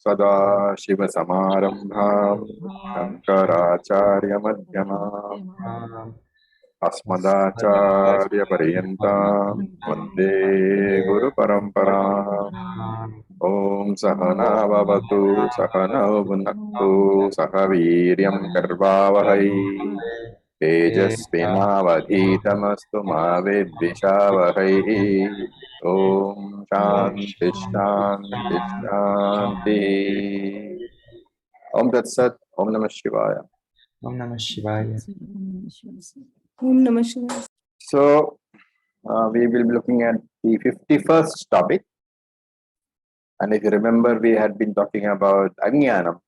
सदाशिवसमारम्भां शङ्कराचार्यमध्यमाम् अस्मदाचार्यपर्यन्तां वन्दे गुरुपरम्पराम्। ॐ सहना भवतु सहनौ भुनक्तु सह वीर्यं कर्वावहै तेजस्विनावधीतमस्तु मा विद्विषावहै। ॐ शान्ति शान्ति शान्ति। ओम तत्सत्। ओम नमः शिवाय। ओम नमः शिवाय। ओम नमः शिवाय. So we will be looking at the 51st topic, and if you remember, we had been talking about Ajnanam,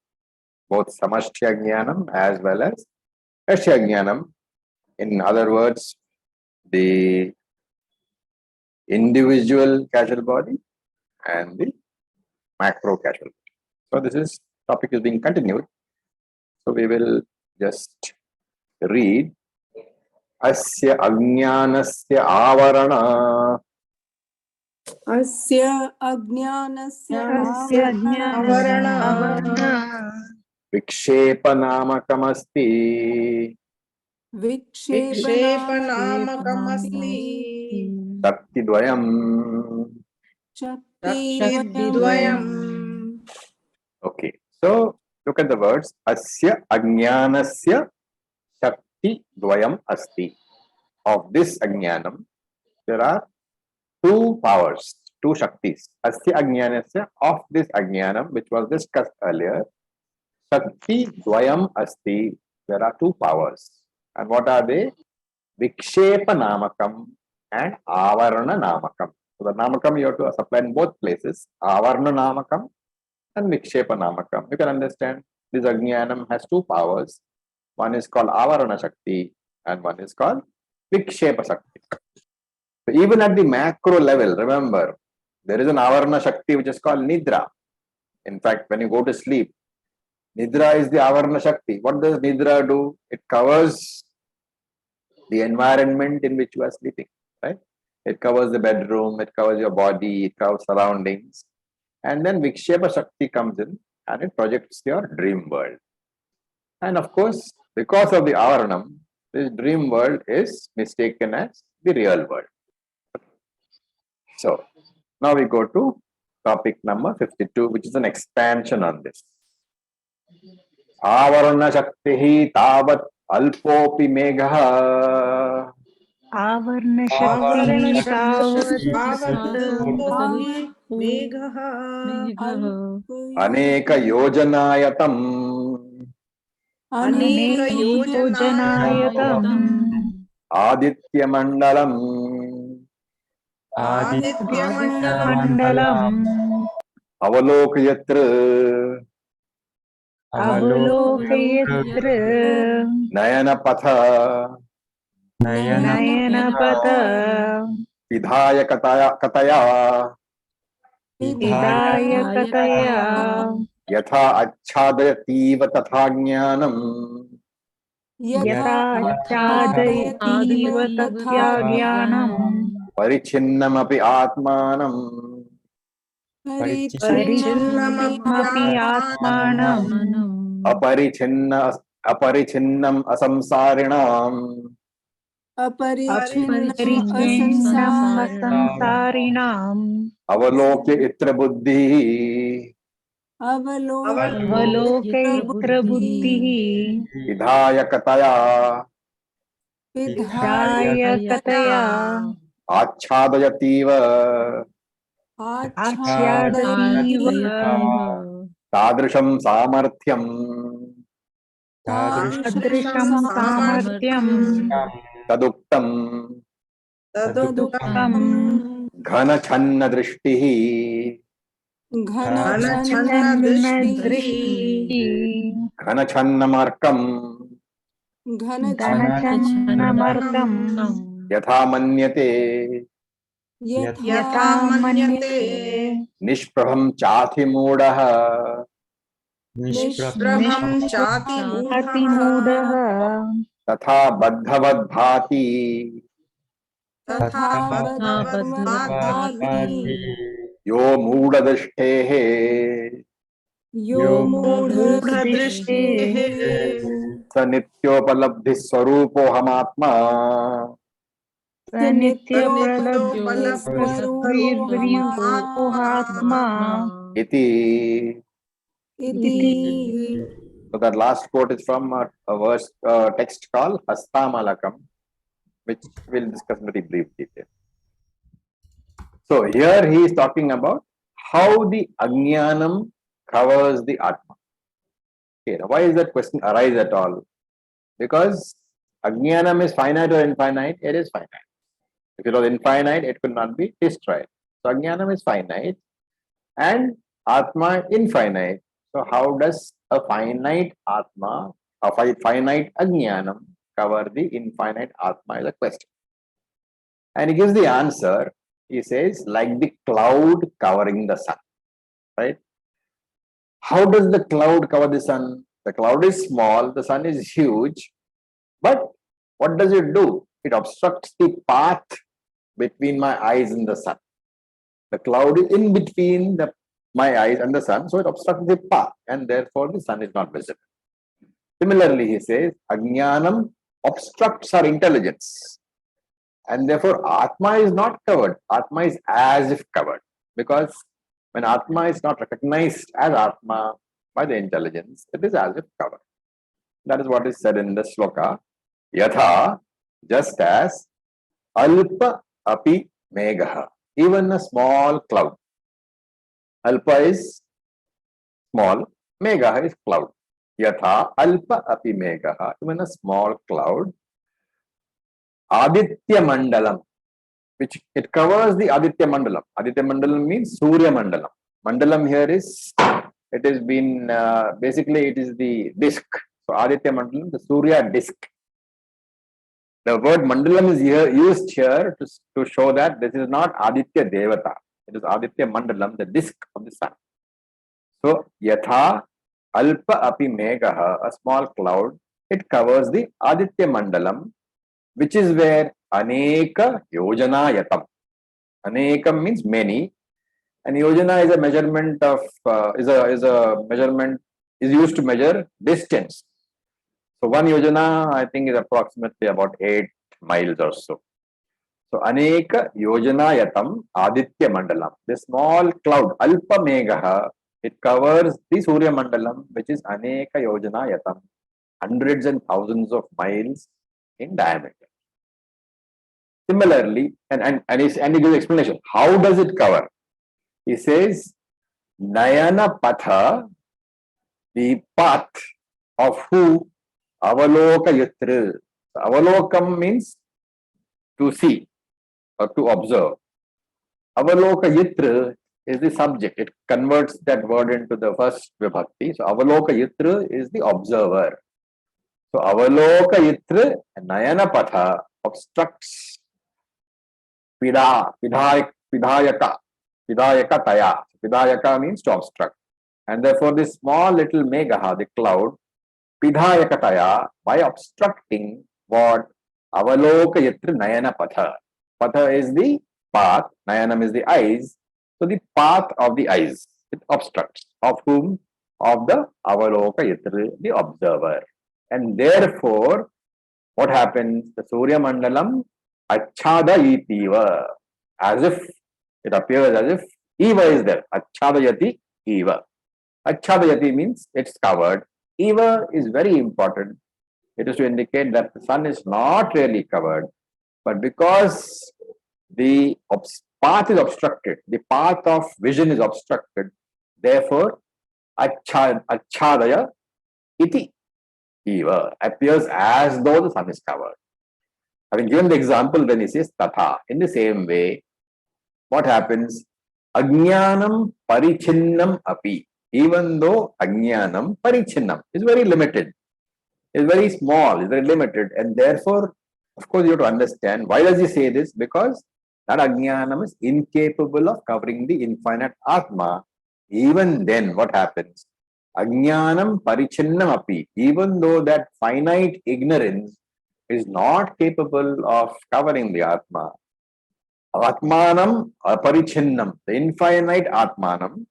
both Samashti Ajnanam as well as Ashya Ajnanam. In other words, the individual casual body and the macro casual body. So this topic is being continued. So we will just read. Asya Ajnanasya Avarana. अस्य अज्ञानस्य आवरणा विक्षेपनामकमस्ति विक्षेपनामकमस्ति शक्तिद्वयम् शक्तिद्वयम्. Okay, so look at the words. Asya ajnanasya shakti dvayam asti. Of this ajnanam, there are two powers, two shaktis. Asya ajnanasya, of this ajnanam, which was discussed earlier, shakti dvayam asti. There are two powers. And what are they? Vikshepa namakam and avarana namakam. So the namakam you have to supply in both places. Avarana namakam and vikshepa namakam. You can understand this ajnanam has two powers. One is called avarana shakti and one is called vikshepa shakti. So even at the macro level, remember, there is an avarana shakti which is called nidra. In fact, when you go to sleep, nidra is the avarana shakti. What does nidra do? It covers the environment in which you are sleeping, right? It covers the bedroom, it covers your body, it covers surroundings. And then vikshepa shakti comes in and it projects your dream world. And of course, because of the avaranam, this dream world is mistaken as the real world. So now we go to topic number 52, which is an expansion on this. Avarana shakti tavat alpopi megha. Avarana shakti मेघः Aneka yojanayatam. अनेकयोजनायतम् Adityamandalam. आदित्यमण्डलम् Avalokayatra. अवलोकयत्र Nayanapatha. नयनपथ Vidhaya kataya. विधायकतया Yatha achhadayativa tatha jnanam. यथाच्छादयतीव तथा ज्ञानम् Parichinnamapi atmanam. परिचिन्नमपि आत्मानम् Aparichinnam asamsarinam. अपरिचिन्नम् असंसारिणाम् Avalokya itra buddhi. अवलोकयित्र बुद्धिः Vidhaya kataya. विधायकतया Achhadayativa. आच्छादतीव Tadrisham samarthyam. तादृशं सामर्थ्यं Taduktam. तदुक्तम् Ghana channa drishtihi. घनदृष्टिः Ghana channa markam. घनचन्नमर्कम् Yatha manyate. यथा मन्यते Nishprabham chathi moodaha. निष्प्रभं चाति अतिमूढः Tatha baddhavad bhati. तथा बद्धवद्भाति Yo mooda drishthehe. यो मूढदृष्टेः मूढदृष्टेः स नित्योपलब्धि स्वरूपोऽहमात्मा स नित्योपलब्धिस्वरूपविर्व्यूहात्मा इति. इति. So that last quote is from a verse text called Hastamalakam, which we'll discuss in very brief detail. So here he is talking about how the Ajnanam covers the Atma. Okay, now why is that question arise at all? Because Ajnanam is finite or infinite, it is finite. If it was infinite, it could not be destroyed. So Ajnanam is finite and Atma infinite. So how does a finite Atma, a finite Ajnanam cover the infinite Atma is a question. And he gives the answer. He says, like the cloud covering the sun, right? How does the cloud cover the sun? The cloud is small, the sun is huge, but what does it do? It obstructs the path between my eyes and the sun. The cloud is in between my eyes and the sun, so it obstructs the path, and therefore the sun is not visible. Similarly, he says, Ajnanam obstructs our intelligence, and therefore Atma is not covered. Atma is as if covered, because when Atma is not recognized as Atma by the intelligence, it is as if covered. That is what is said in the sloka. Yatha, just as Alpa api megha, even a small cloud. Alpa is small, megha is cloud. Yatha alpa api megha, even a small cloud. Aditya mandalam, which it covers the Aditya mandalam. Aditya mandalam means Surya mandalam. Mandalam here is, it has been, basically it is the disk. So Aditya mandalam, the Surya disk. The word mandalam is here, used here to show that this is not Aditya Devata. It is Aditya mandalam, the disk of the sun. So yatha alpa api megha, a small cloud, it covers the Aditya mandalam, which is where aneka yojana yatam. Anekam means many, and yojana is a measurement of is used to measure distance. So one yojana, I think, is approximately about 8 miles or so. So aneka yojana yatam aditya mandalam. The small cloud alpa megha, it covers the Surya mandalam, which is aneka yojana yatam, hundreds and thousands of miles in diameter. Similarly, and he gives explanation. How does it cover? He says, Nayana Patha, the path of who? Avaloka Yatra. Avalokam means to see or to observe. Avaloka Yatra is the subject. It converts that word into the first vibhakti. So Avaloka Yatra is the observer. So Avaloka Yatra and Nayana Patha obstructs Pidayaka Taya. Pidayaka means to obstruct. And therefore, this small little megha, the cloud, Pidayaka Taya, by obstructing what? Avaloka Yatra Nayana Patha. Patha is the path, Nayanam is the eyes. So the path of the eyes, it obstructs. Of whom? Of the Avaloka Yatra, the observer. And therefore, what happens? The Surya Mandalam Achadayitiva, as if it appears as if Eva is there. Achadayati Eva. Achadayati means it's covered. Eva is very important. It is to indicate that the sun is not really covered, but because the path is obstructed, the path of vision is obstructed, therefore Achadaya iti Eva appears as though the sun is covered. Having given the example when he says Tatha, in the same way, what happens? Ajnanam parichinnam api. Even though Ajnanam parichinnam is very limited, is very small, is very limited, and therefore, of course, you have to understand why does he say this? Because that Ajnanam is incapable of covering the infinite Atma. Even then, what happens? Ajnanam parichinnam api. Even though that finite ignorance is not capable of covering the Atma, Atmanam aparichinnam, the infinite Atmanam,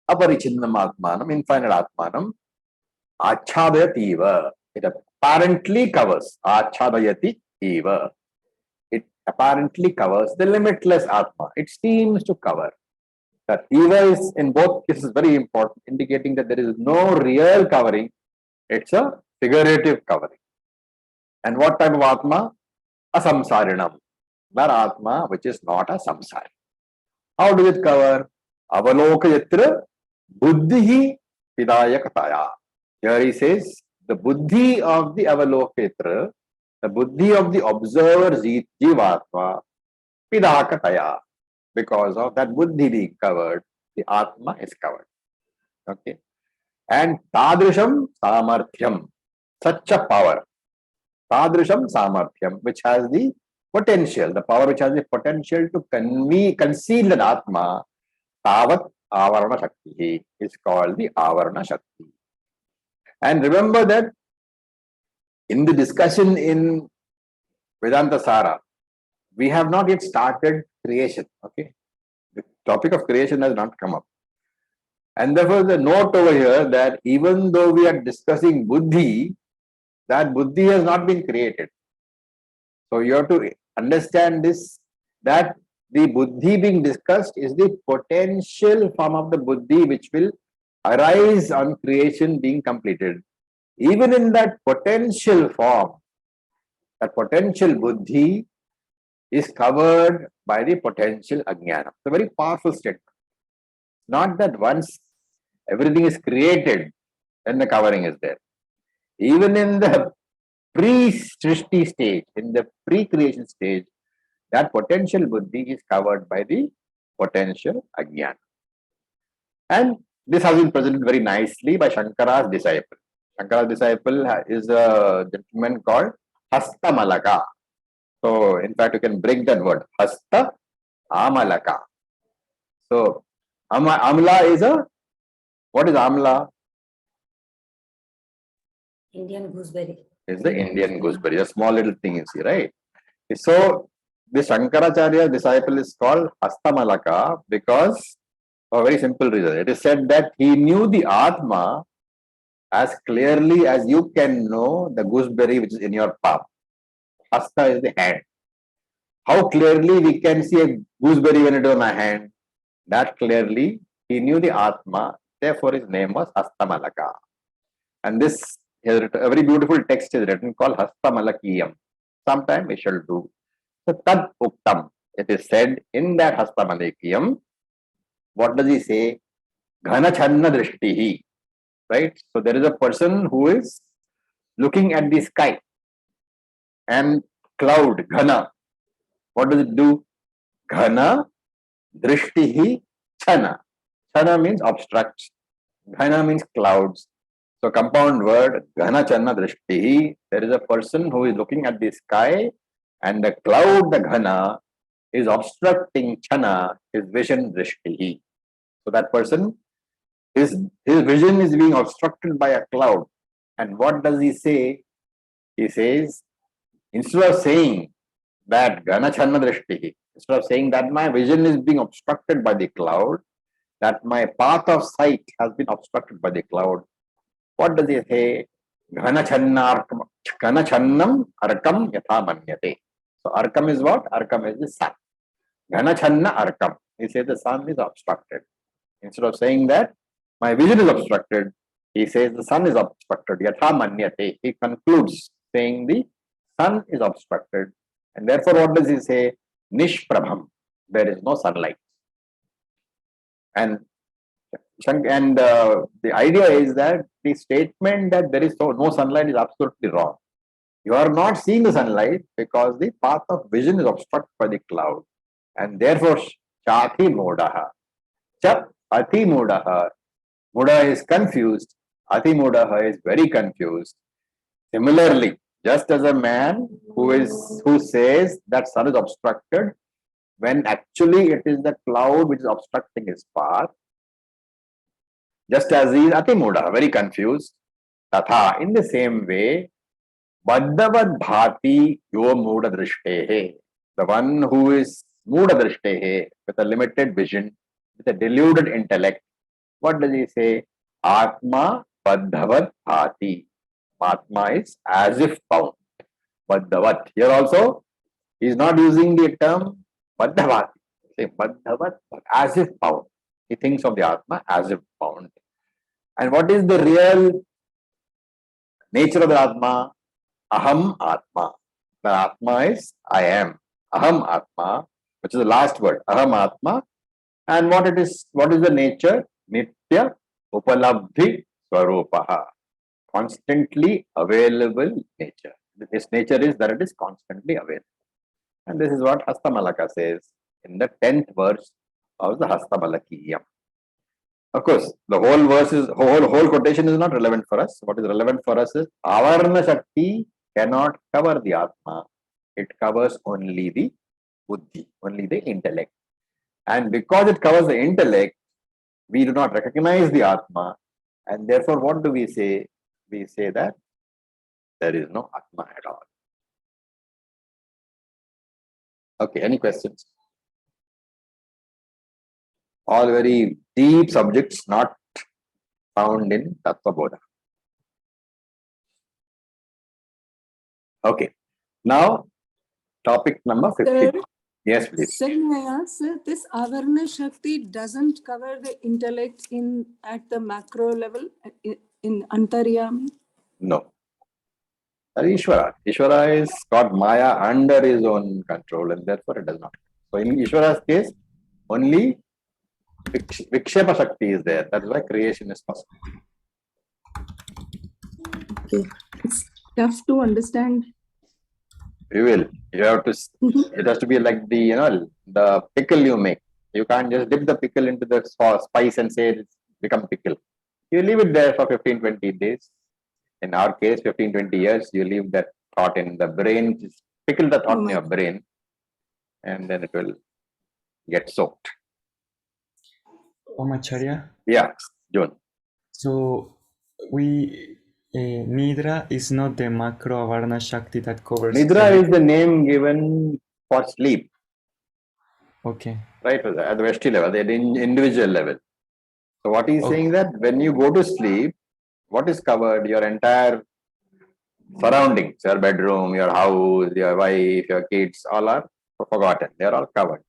Aparichinnam Atmanam, infinite Atmanam, Achadayati eva. It apparently covers. Achadayati eva. It apparently covers the limitless Atma. It seems to cover. That eva is in both cases very important, indicating that there is no real covering. It's a figurative covering. And what type of Atma? Asamsarinam. That Atma which is not a samsari. How does it cover? Avalokayatra buddhi hidayakataya. Here he says the buddhi of the Avalokayatra, the buddhi of the observer Jivatma, pidakataya. Because of that buddhi being covered, the Atma is covered. Okay. And tadrisham samarthyam, such a power. Tadrisham samarthyam, which has the potential, the power which has the potential to conceal that Atma, tavat avarana shakti, is called the avarana shakti. And remember that in the discussion in VedantaSaara, we have not yet started creation. Okay, the topic of creation has not come up. And therefore, the note over here that even though we are discussing buddhi, that buddhi has not been created. So you have to understand this, that the buddhi being discussed is the potential form of the buddhi which will arise on creation being completed. Even in that potential form, that potential buddhi is covered by the potential ajnana. It's a very powerful statement. Not that once everything is created, then the covering is there. Even in the pre-srishti stage, in the pre-creation stage, that potential buddhi is covered by the potential ajnana. And this has been presented very nicely by Shankara's disciple. Shankara's disciple is a gentleman called Hasta Malaka. So, in fact, you can break that word, Hasta Amalaka. So, Amla is a, what is Amla? Indian gooseberry. It's the Indian gooseberry, a small little thing you see, right? So, the Shankaracharya disciple is called Hastamalaka because for a very simple reason. It is said that he knew the Atma as clearly as you can know the gooseberry which is in your palm. Hasta is the hand. How clearly we can see a gooseberry when it is on our hand? That clearly he knew the Atma, therefore his name was Hastamalaka. And this a very beautiful text is written called Hastamalakiyam. Sometime we shall do. So Tad Uktam, it is said in that Hastamalakiyam, what does he say? Ghana Channa Drishtihi. Right? So there is a person who is looking at the sky and cloud, Ghana. What does it do? Ghana Drishtihi Chana. Chana means obstructs. Ghana means clouds. So compound word, Ghana Channa Drishtihi. There is a person who is looking at the sky and the cloud, the Ghana, is obstructing Chana, his vision Drishtihi. So that person, his vision is being obstructed by a cloud. And what does he say? He says, instead of saying that Ghana Channa Drishtihi, instead of saying that my vision is being obstructed by the cloud, that my path of sight has been obstructed by the cloud, what does he say? Ghana Channam Arkam Yatha Manyate. So Arkam is what? Arkam is the sun. Ghana Channa Arkam. He says the sun is obstructed. Instead of saying that my vision is obstructed, he says the sun is obstructed. Yatha Manyate. He concludes saying the sun is obstructed. And therefore, what does he say? Nishprabham. There is no sunlight. And the idea is that the statement that there is no sunlight is absolutely wrong. You are not seeing the sunlight because the path of vision is obstructed by the cloud. And therefore, Chati Modaha. Chat Ati Modaha. Muda is confused. Ati Modaha is very confused. Similarly, just as a man who says that sun is obstructed, when actually it is the cloud which is obstructing his path, just as he is Atimuda, very confused, Tatha, in the same way, Baddavad Bhati Yo Muda Drishtehe, the one who is Muda Drishtehe, with a limited vision, with a deluded intellect, What does he say? Atma Baddhavat Bhati. Atma is as if bound. Baddhavat. Here also, he is not using the term Baddhavat. Say Baddhavat, as if bound. He thinks of the Atma as if bound. And what is the real nature of the Atma? Aham Atma. The Atma is I am. Aham Atma, which is the last word. Aham Atma. And what is the nature? Nitya Upalabdhi Swarupaha. Constantly available nature. This nature is that it is constantly available. And this is what Hastamalaka says in the 10th verse of the Hastamalakiyam. Of course, the whole verse is whole quotation is not relevant for us. What is relevant for us is Avarna Shakti cannot cover the Atma. It covers only the Buddhi, only the intellect. And because it covers the intellect, we do not recognize the Atma. And therefore, what do we say? We say that there is no Atma at all. Okay, any questions? All very deep subjects not found in Tattva Bodha. Okay, now topic number 15. Sir, Yes, please. sir, may I ask, sir, this Avarna Shakti doesn't cover the intellect at the macro level in Antaryami? No. That is Ishvara. Ishvara is got Maya under his own control and therefore it does not. So in Ishvara's case, only Vikshepa Shakti is there. That is why creation is possible. Okay. It's tough to understand. You will. You have to. It has to be like the pickle you make. You can't just dip the pickle into the spice and say it's become pickle. You leave it there for 15-20 days. In our case, 15-20 years, you leave that thought in the brain, just pickle the thought in your brain, and then it will get soaked. Acharya. Yeah, June. So Nidra is not the macro Avarna Shakti that covers. Nidra is the name given for sleep. Okay. Right, at the Veshti level, at the individual level. So what he's saying that when you go to sleep, what is covered? Your entire surroundings, your bedroom, your house, your wife, your kids, all are forgotten. They are all covered.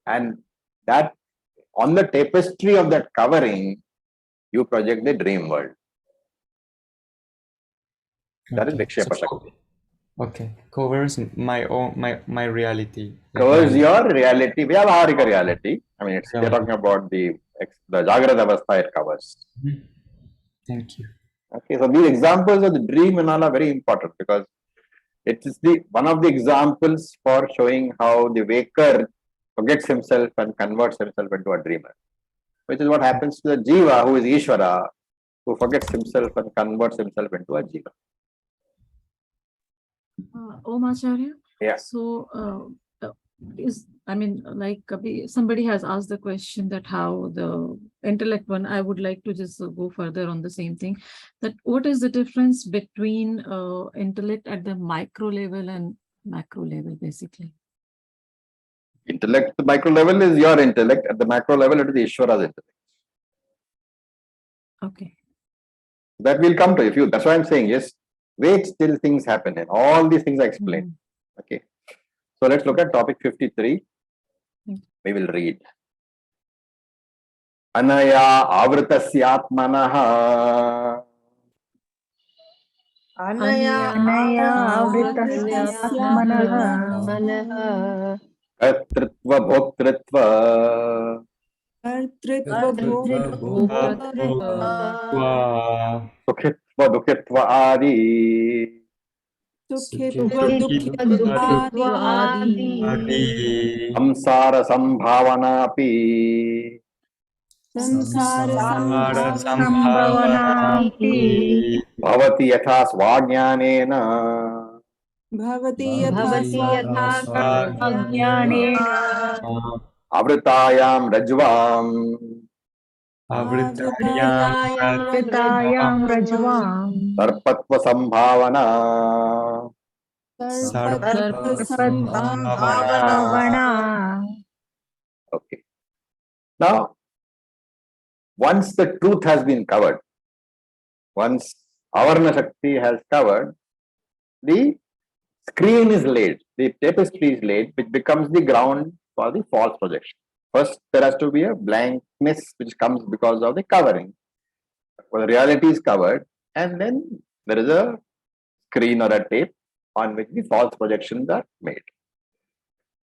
And that on the tapestry of that covering, you project the dream world. That is Vikshepa Shakti. Okay. Covers my reality. Covers your reality, Vyavaharika reality. I mean, we're talking about the Jagrata Avastha it covers. Thank you. Okay, so these examples of the dream and all are very important because it is one of the examples for showing how the waker forgets himself and converts himself into a dreamer, which is what happens to the jiva who is Ishvara, who forgets himself and converts himself into a jiva. Om Acharya. Yeah. So, somebody has asked the question that how the intellect one, I would like to just go further on the same thing. That what is the difference between intellect at the micro level and macro level, basically? Intellect at the micro level is your intellect. At the macro level, it is Ishvara's intellect. Okay. That will come to you. That's why I'm saying, yes, wait till things happen. And all these things I explained. Okay. So let's look at topic 53. We will read. Anaya avritasya Anaya avritasya atmanah Kartritva bhoktritva Sukhitva dukhitva adi Samsara sambhavanapi Bhavati yatha svajnanena Avritayam rajvam Avritayam rajvam Sarpatva sambhavana Sarpatva. Okay. Now, once the truth has been covered, once Avarna Shakti has covered, the screen is laid, the tapestry is laid, which becomes the ground for the false projection. First, there has to be a blankness which comes because of the covering. Well, the reality is covered, and then there is a screen or a tape on which the false projections are made.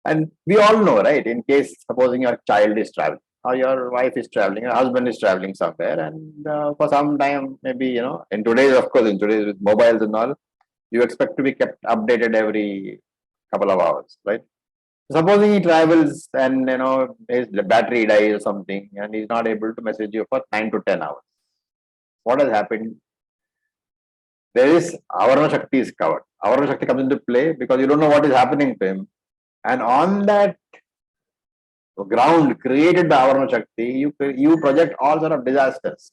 And we all know, right? In case supposing your child is traveling, or your wife is traveling, your husband is traveling somewhere, and for some time, maybe in today's, of course, in today's with mobiles and all, you expect to be kept updated every couple of hours, right? Supposing he travels and his battery dies or something, and he's not able to message you for 9 to 10 hours. What has happened? There is Avarna Shakti is covered. Avarna Shakti comes into play because you don't know what is happening to him. And on that ground created by Avarna Shakti, you project all sort of disasters.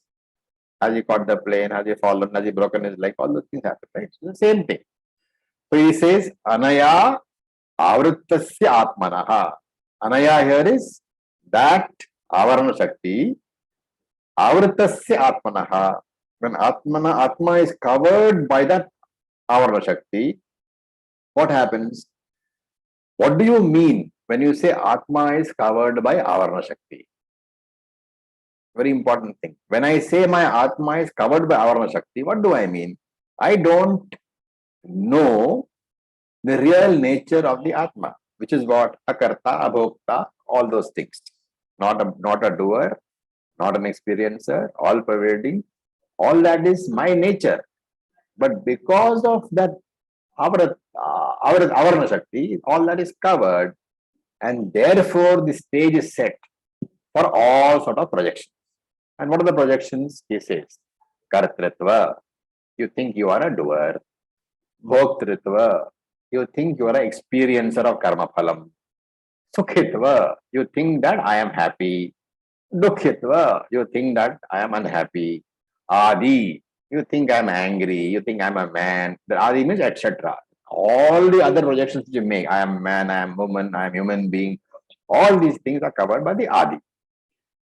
Has he caught the plane? Has he fallen? Has he broken his leg? All those things happen, right? It's the same thing. So he says, Anaya Avrittasya Atmanaha. Anaya here is that Avarna Shakti, Avrittasya Atmanaha. When Atma is covered by that Avarna Shakti, what happens? What do you mean when you say Atma is covered by Avarna Shakti? Very important thing. When I say my Atma is covered by Avarna Shakti, what do I mean? I don't know the real nature of the Atma, which is what? Akarta, Abhokta, all those things. Not a doer, not an experiencer, all pervading. All that is my nature. But because of that Avarna Shakti, all that is covered, and therefore the stage is set for all sort of projections. And what are the projections? He says, Kartritva, you think you are a doer. Bhoktritva, you think you are an experiencer of karma phalam. Sukhitva, you think that I am happy. Dukhitva, you think that I am unhappy. Adi, you think I am angry. You think I am a man. The Adi means etc. All the other projections you make, I am man, I am woman, I am human being. All these things are covered by the Adi.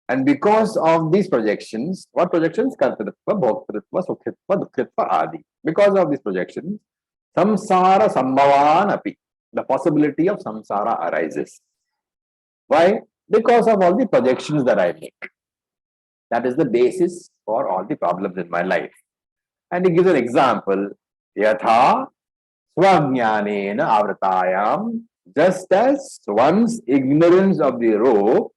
And because of these projections, what projections? Kartritva, Bhoktritva, Sukhitva, Dukhitva, Adi. Because of these projections, samsara sambhavan api. The possibility of samsara arises. Why? Because of all the projections that I make. That is the basis for all the problems in my life. And he gives an example. Yatha swajnanena avratayam. Just as one's ignorance of the rope,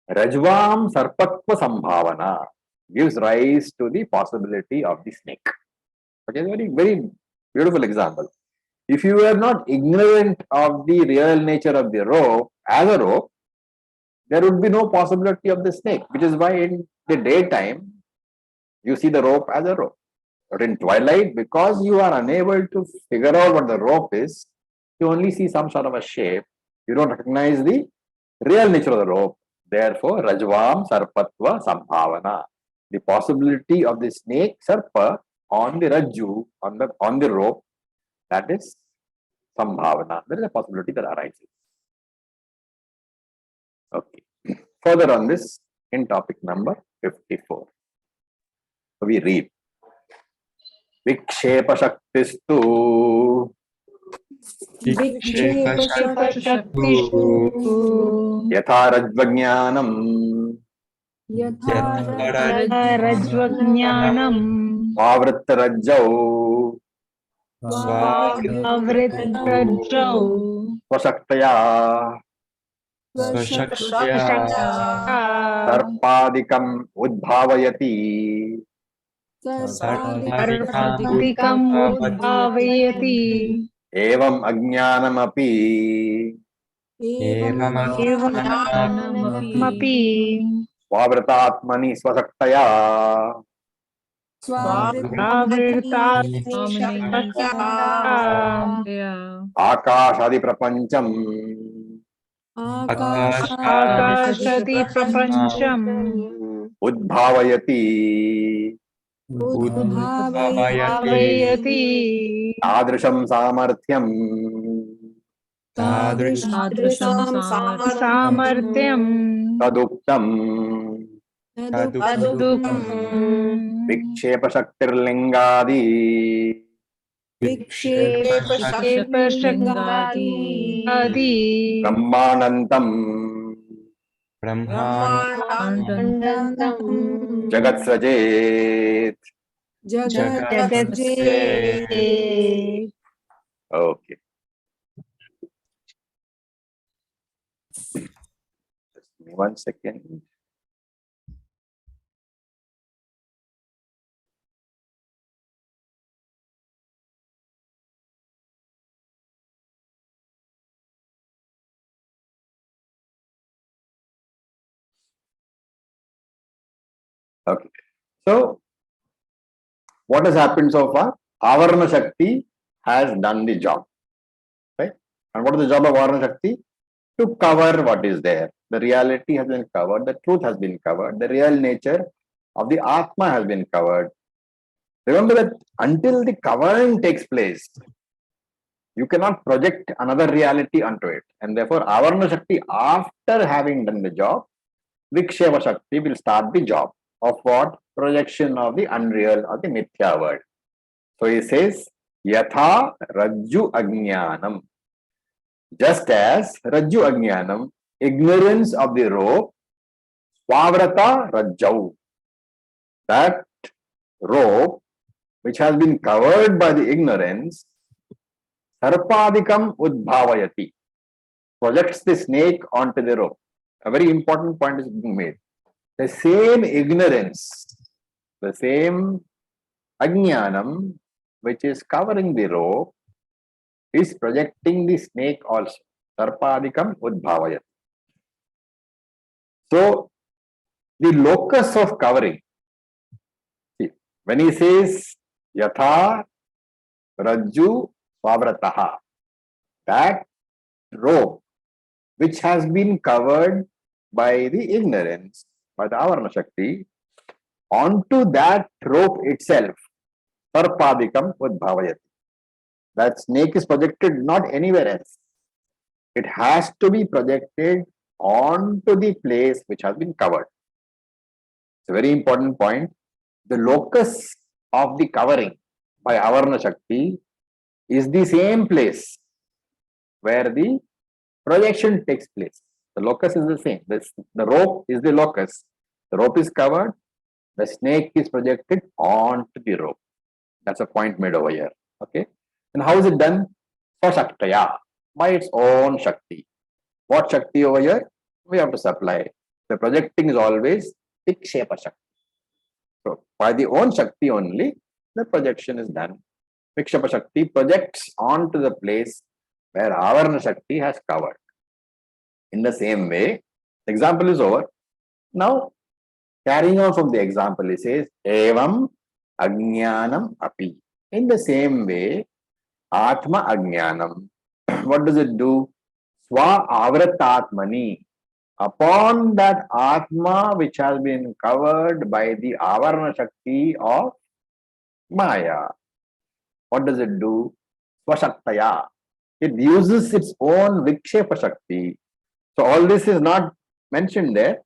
rajvam sarpatva sambhavana, gives rise to the possibility of the snake. Okay, very, very beautiful example. If you are not ignorant of the real nature of the rope as a rope, there would be no possibility of the snake, which is why in the daytime you see the rope as a rope. But in twilight, because you are unable to figure out what the rope is, you only see some sort of a shape. You don't recognize the real nature of the rope. Therefore, Rajvam Sarpatva Sambhavana. The possibility of the snake Sarpa on the Rajju, on the rope, that is Sambhavana. There is a possibility that arises. Okay. Further on this, in topic number 54, we read Vikshepa Shaktistu Yatha Rajvajnanam Rajvajnanam Vavritta Rajjau Avritrajau Svasaktaya Sarpadikam Udbhavayati Sarpadikam udbhavayati Evam Ajnanamapi Evamapi Svavritatmani Svasaktaya Akashadi Prapancham Akashati prapancham Udbhavayati udbhavayati Adrisham Samarthyam samarthyam Taduktam Tadukam Vikshepa Shaktirlingadi Lingadi Adi Brahmanantam Brahmanandam Jagat Srajet. Jagatse. Okay. Just give me 1 second. Okay. So, what has happened so far? Avarna Shakti has done the job. Right? And what is the job of Avarna Shakti? To cover what is there. The reality has been covered, the truth has been covered, the real nature of the Atma has been covered. Remember that until the covering takes place, you cannot project another reality onto it. And therefore, Avarna Shakti, after having done the job, Viksheva Shakti will start the job of what? Projection of the unreal or the Mithya world. So he says, Yatha Rajju Ajnanam. Just as Rajju Ajnanam, ignorance of the rope, Swavrata Rajjau. That rope, which has been covered by the ignorance, Sarpadikam Udbhavayati, projects the snake onto the rope. A very important point is being made. The same ignorance, the same Ajnanam, which is covering the rope, is projecting the snake also. Sarpadikam Udbhavayati. So, the locus of covering, see, when he says Yatha Rajju Swavrataha, that rope which has been covered by the ignorance, by the Avarna Shakti, onto that rope itself, Sarpadikam Udbhavayati. That snake is projected not anywhere else. It has to be projected onto the place which has been covered. It's a very important point. The locus of the covering by Avarna Shakti is the same place where the projection takes place. The locus is the same. The rope is the locus. The rope is covered. The snake is projected onto the rope. That's a point made over here. Okay. And how is it done? Swashaktaya, by its own Shakti. What Shakti over here? We have to supply. The projecting is always Vikshepa Shakti. So, by the own Shakti only, the projection is done. Vikshepa Shakti projects onto the place where Avarna Shakti has covered. In the same way, the example is over. Now, carrying on from the example, he says, Evam Ajnanam Api. In the same way, Atma Ajnanam. What does it do? Swa Avratatmani. Upon that Atma which has been covered by the Avarna Shakti of Maya. What does it do? Swashaktaya. It uses its own Vikshepa Shakti. So all this is not mentioned there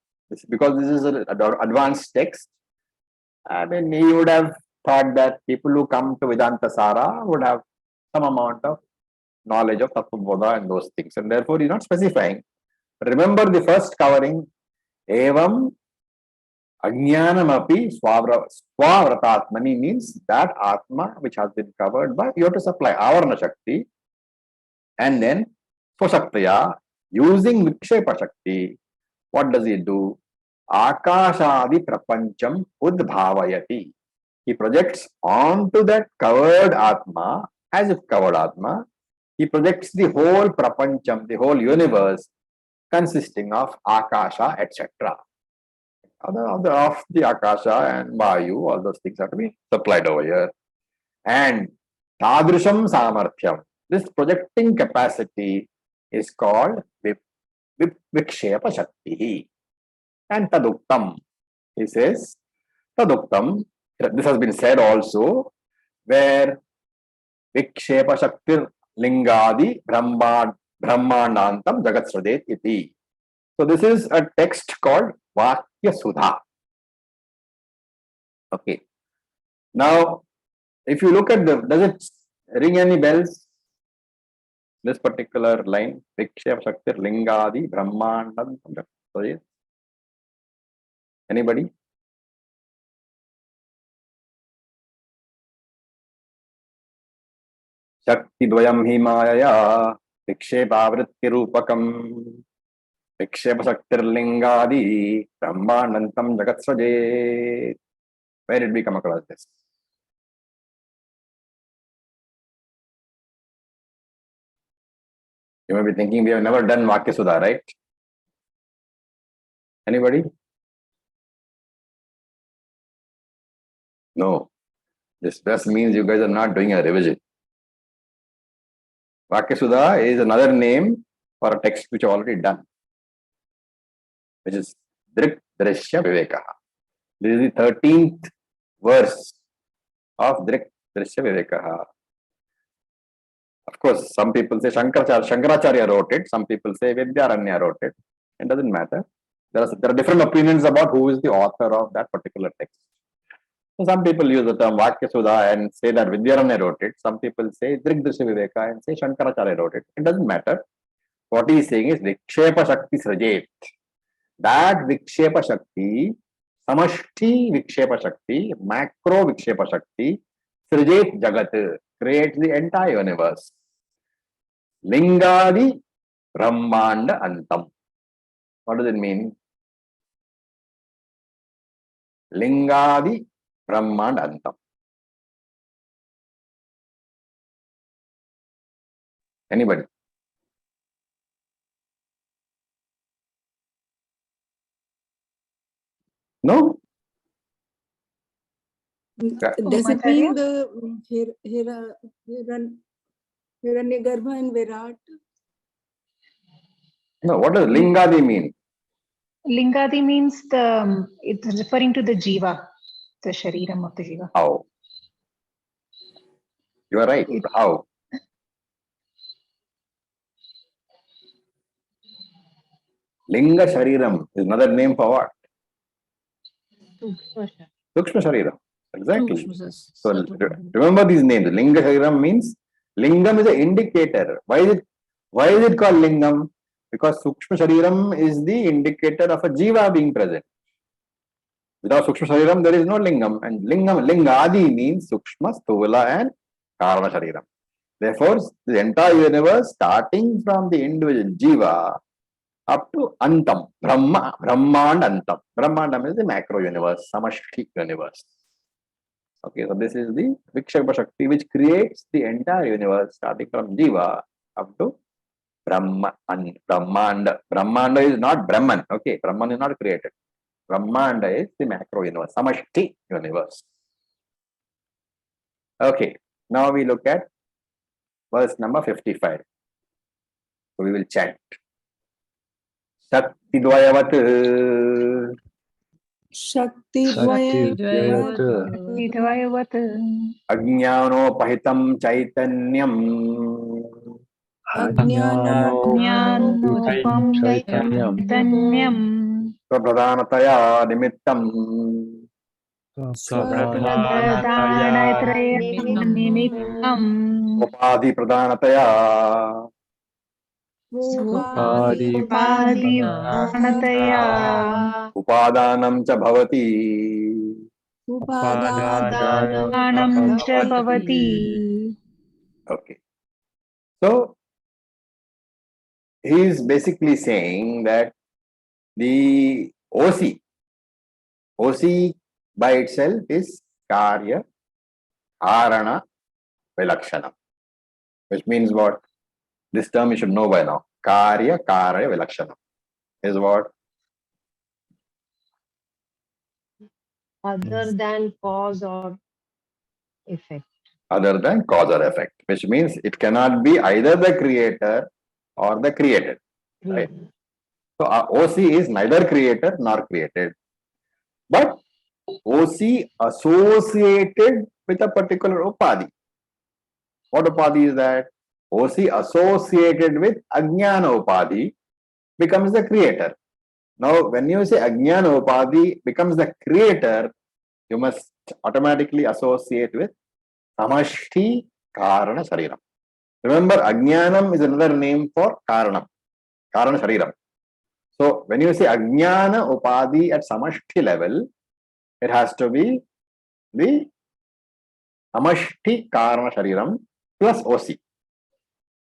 because this is an advanced text. I mean, you would have thought that people who come to VedantaSaara would have some amount of knowledge of Tattva Bodha and those things, and therefore he's not specifying. Remember the first covering, Evam Ajnanamapi Swavratatmani means that Atma which has been covered by, you have to supply Avarna Shakti, and then Swashaktaya, using Vikshepa Shakti, what does he do? Akashadi Prapancham Udbhavayati. He projects onto that covered Atma, as if covered Atma, he projects the whole Prapancham, the whole universe, consisting of Akasha, etc. Of the Akasha and Vayu, all those things have to be supplied over here. And Tadrisham Samarthyam, this projecting capacity is called Vikshepa Shakti. And Taduktam, he says, Taduktam, this has been said also, where Vikshepa Shakti Lingadi Brahmanantam Jagat Sradet iti. So this is a text called Vakya Sudha. Okay. Now, if you look at does it ring any bells? This particular line, Vikshepa Shaktir Lingadi Brahmandam. So, yes. Anybody? Shakti Dvayam Himayaya Vikshepavritti Rupakam Vikshepa Shaktir Lingadi Brahmandantam Jagatsvaje. Where did we come across this? You may be thinking we have never done Vakya Sudha, right? Anybody? No. This just means you guys are not doing a revision. Vakya Sudha is another name for a text which I've already done, which is Drik Drishya Viveka. This is the 13th verse of Drik Drishya Viveka. Of course, some people say Shankaracharya wrote it, some people say Vidyaranya wrote it. It doesn't matter. There are different opinions about who is the author of that particular text. So some people use the term Vakya Sudha and say that Vidyaranya wrote it. Some people say Drik Drishya Viveka and say Shankaracharya wrote it. It doesn't matter. What he is saying is Vikshepa Shakti Srajet. That Vikshepa Shakti, Samashti Vikshepa Shakti, Macro Vikshepa Shakti, Srajet Jagat, creates the entire universe. Lingadi Brahmanda Antam. What does it mean? Lingadi Brahmanda Antam. Anybody? No? Does it mean the Hiranyagarbha and Virat? No, what does Lingadi mean? Lingadi means it's referring to the jiva, the shariram of the jiva. How? You are right. How? Linga Shariram is another name for what? Sukshma Shariram. Exactly. So remember these names. Linga Shariram means Lingam is an indicator. Why is it called Lingam? Because Sukshma Shariram is the indicator of a Jiva being present. Without Sukshma Shariram, there is no Lingam. And Lingadi means Sukshma, Sthula and Karana Shariram. Therefore, the entire universe, starting from the individual Jiva up to Antam, Brahmand Antam. Brahmandam is the macro universe, Samashti universe. Okay, so this is the Vikshepa Shakti which creates the entire universe, starting from Jiva up to Brahmanda. Brahmanda is not Brahman. Okay, Brahman is not created. Brahmanda is the macro universe, Samashti universe. Okay, now we look at verse number 55. So we will chant. Shakti Dvayavat. Shakti Dvayavat. Vidvayavat. Ajnanopahitam Chaitanyam. Jnanopam Chaitanyam. Svapradhanataya Nimittam. Svapradhanataya Nimittam. Upadhi Pradhanataya. Upadhi-pranataya. Upadanam cha bhavati. Upadanam cha bhavati. Okay. So, he is basically saying that the OC by itself is Karya, Karana, Vilakshana. Which means what? This term you should know by now. Karya, Karya, Vilakshana is what? Other than cause or effect. Other than cause or effect, which means it cannot be either the creator or the created. Right? So OC is neither creator nor created, but OC associated with a particular upadhi. What upadhi is that? OC associated with Ajnana upadhi becomes the creator. Now, when you say Ajnana upadhi becomes the creator, you must automatically associate with Samashti Karana Shariram. Remember, Ajnanam is another name for Karanam, Karana Shariram. So when you say Ajnana Upadhi at Samashti level, it has to be the Samashti Karana Shariram plus OC.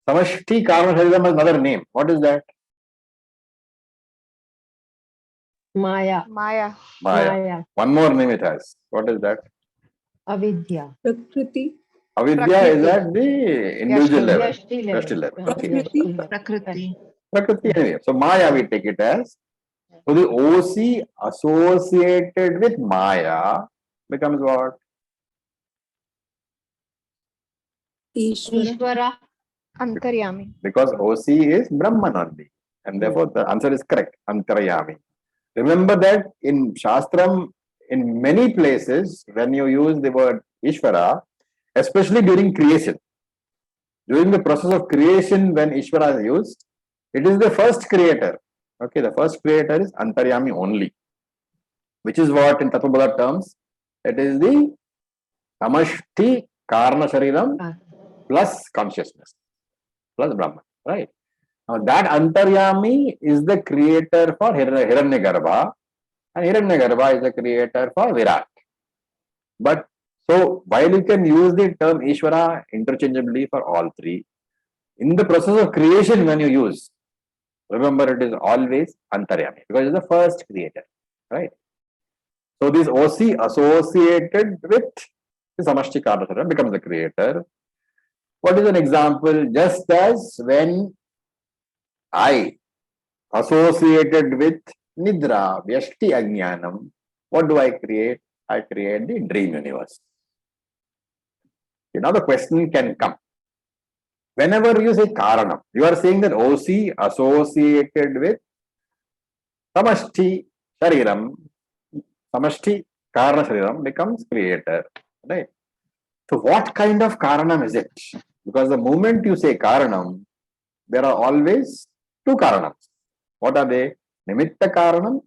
Samashti Karana Shariram is another name. What is that? Maya. Maya. Maya. One more name it has. What is that? Avidya. Prakriti. Avidya is at the individual level. Yashti Yashti level. level. Okay. Prakriti. Prakriti. Prakriti anyway. So Maya we take it as. So the OC associated with Maya becomes what? Easwara. Easwara. Antaryami. Because OC is Brahman only. And therefore the answer is correct. Antaryami. Remember that in Shastram, in many places, when you use the word Ishvara, especially during creation, during the process of creation, when Ishvara is used, it is the first creator. Okay, the first creator is Antaryami only, which is what in Tattvabodha terms, it is the Samashti Karna Shariram plus consciousness, plus Brahman, right? Now that Antaryami is the creator for Hiranyagarbha, and Hiranyagarbha is the creator for Virat. But so while you can use the term Ishvara interchangeably for all three, in the process of creation when you use, remember it is always Antaryami because it is the first creator, right? So this OC associated with the Samashti Karna becomes the creator. What is an example? Just as when I associated with Nidra, Vyashti Ajnanam, what do I create? I create the dream universe. Now the question can come. Whenever you say Karanam, you are saying that OC associated with Samashti Shariram, Samashti Karana Shariram becomes creator, right? So what kind of Karanam is it? Because the moment you say Karanam, there are always two Karanams. What are they? Nimitta Karanam,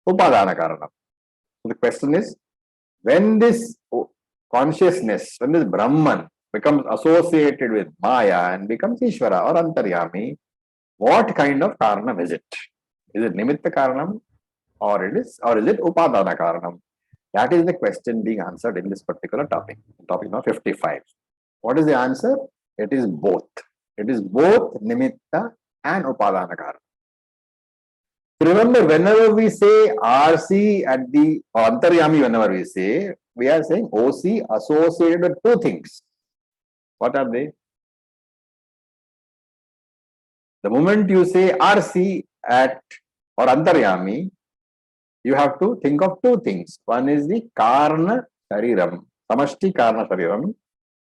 Upadana Karanam. So the question is, when this consciousness, when this Brahman becomes associated with Maya and becomes Ishvara or Antaryami, what kind of Karanam is it? Is it Nimitta Karanam or is it Upadana Karanam? That is the question being answered in this particular topic number 55. What is the answer? It is both. It is both Nimitta and Upadana Karanam. Remember, whenever we say RC at the Antaryami, whenever we say, we are saying OC associated with two things. What are they? The moment you say RC at or Antaryami, you have to think of two things. One is the Karna Shariram, Samashti Karna Shariram,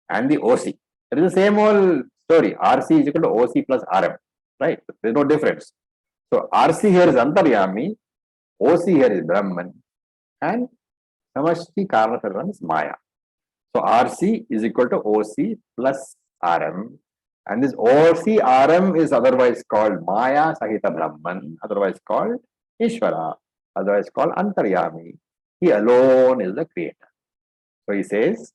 and the OC. It is the same old story. RC is equal to OC plus RM, right? There is no difference. So RC here is Antaryami, OC here is Brahman, and Samashti Karna Shariram is Maya. So RC is equal to OC plus RM, and this OC RM is otherwise called Maya Sahita Brahman, otherwise called Ishvara, otherwise called Antaryami. He alone is the creator. So he says,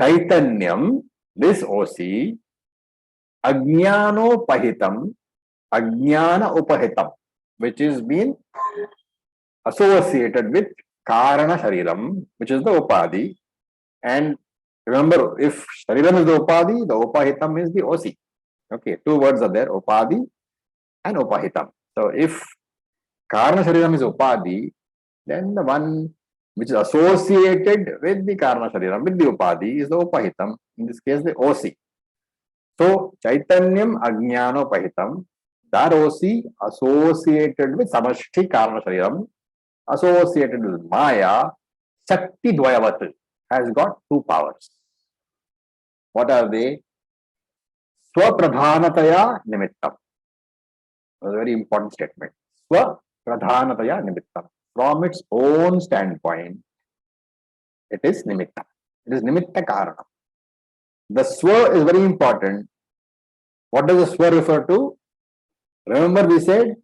Chaitanyam, this OC, Ajnano Pahitam, Ajnana Upahitam, which is been associated with Karana Shariram, which is the Upadhi. And remember, if Shariram is the Upadhi, the Upahitam is the OC. Okay, two words are there, Upadhi and Upahitam. So if Karana Shariram is Upadhi, then the one which is associated with the Karana Shariram, with the Upadhi, is the Upahitam, in this case the OC. So Chaitanyam Ajnano Pahitam, that OC associated with Samashti Karana Shariram, associated with Maya, Shakti Dvayavat, has got two powers. What are they? Swapradhanataya Nimittam. A very important statement. Swapradhanataya Nimittam. From its own standpoint, it is Nimitta. It is Nimitta Karana. The Swa is very important. What does the Swa refer to? Remember we said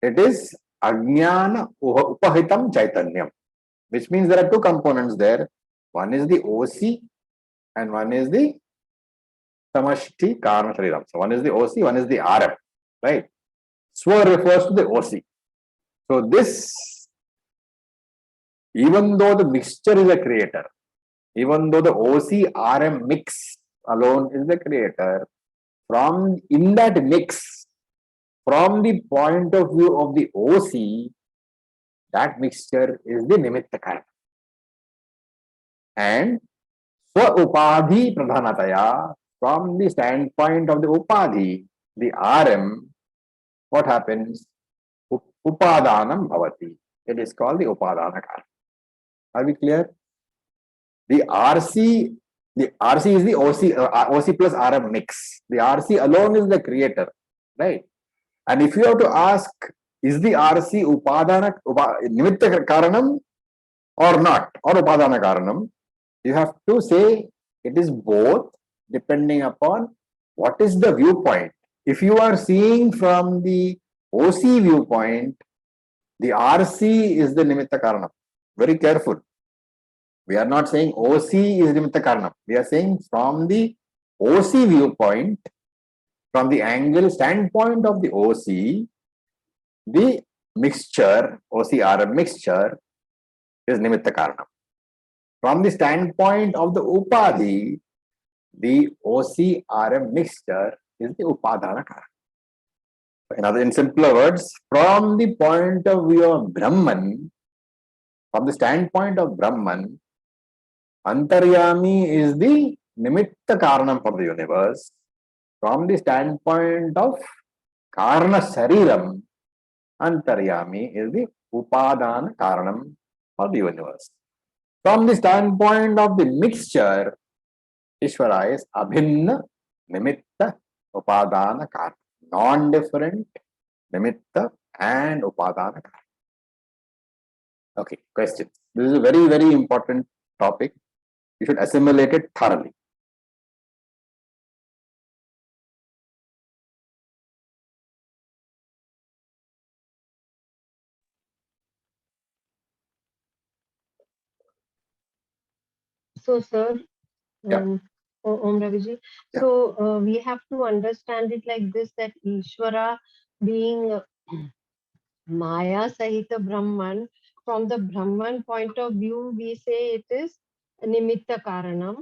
it is Ajnana Upahitam Chaitanyam. which means there are two components there. One is the OC and one is the Samashti Karma Shariram. So one is the OC, one is the RM, right? Swa refers to the OC. So this, even though the mixture is a creator, even though the OC RM mix alone is the creator, from in that mix, from the point of view of the OC, that mixture is the Nimitta Karma. And Swa Upadhi Pradhanataya, from the standpoint of the Upadhi, the RM, what happens? Upadanam Bhavati. It is called the Upadana Karma. Are we clear? The RC is the OC plus RM mix. The RC alone is the creator, right? And if you have to ask, is the RC Nimitta Karanam or not, or Upadana Karanam, you have to say it is both, depending upon what is the viewpoint. If you are seeing from the OC viewpoint, the RC is the Nimitta Karanam. Very careful. We are not saying OC is Nimitta Karanam. We are saying from the OC viewpoint, from the angle standpoint of the OC, the mixture, OC-RM mixture is Nimitta Karanam. From the standpoint of the Upadhi, the OC-RM mixture is the Upadana Karanam. In simpler words, from the point of view of Brahman, from the standpoint of Brahman, Antaryami is the Nimitta Karanam for the universe. From the standpoint of Karana Shariram, Antaryami is the Upadana Karanam for the universe. From the standpoint of the mixture, Ishvara is Abhinna Nimitta Upadana Karanam. Non-different Nimitta and Upadana Karanam. Okay, questions. This is a very, very important topic. You should assimilate it thoroughly. So, sir, Yeah. Om Raviji, Yeah. so we have to understand it like this, that Ishvara being Maya Sahita Brahman, from the Brahman point of view, we say it is Nimitta Karanam.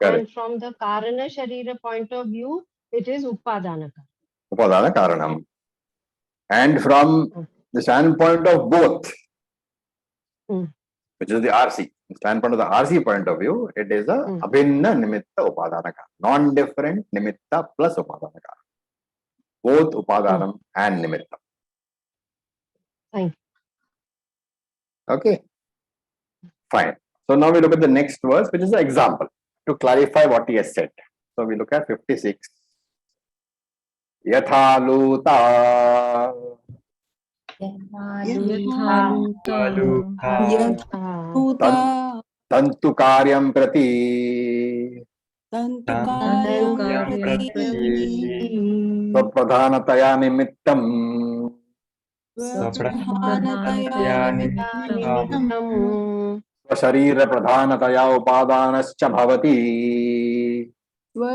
Correct. And from the Karana Sharira point of view, it is Upadana Karanam. Upadana Karanam. And from the standpoint of both, which is the RC, the standpoint of the RC point of view, it is a Abhinna Nimitta Upadana Karanam. Non-different Nimitta plus Upadana Karanam. Both Upadanam and Nimitta. Thank you. Okay. Fine. So now we look at the next verse, which is an example to clarify what he has said. So we look at 56. Yathaluta Tantu Karyam Prati Pradhanataya Nimittam Sharira Pradhanataya Upadanascha Bhavati. So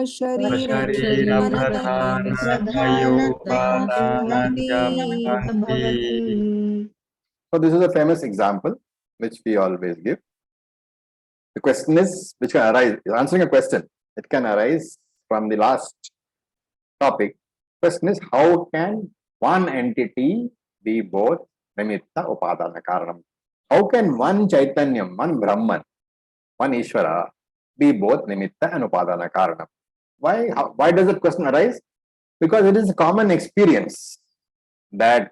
this is a famous example which we always give. The question is, which can arise, answering a question, it can arise from the last topic. Question is, how can one entity be both Nimitta Upadana Karanam? How can one Chaitanyam, one Brahman, one Ishvara be both Nimitta and Upadana Karanam? Why does that question arise? Because it is a common experience that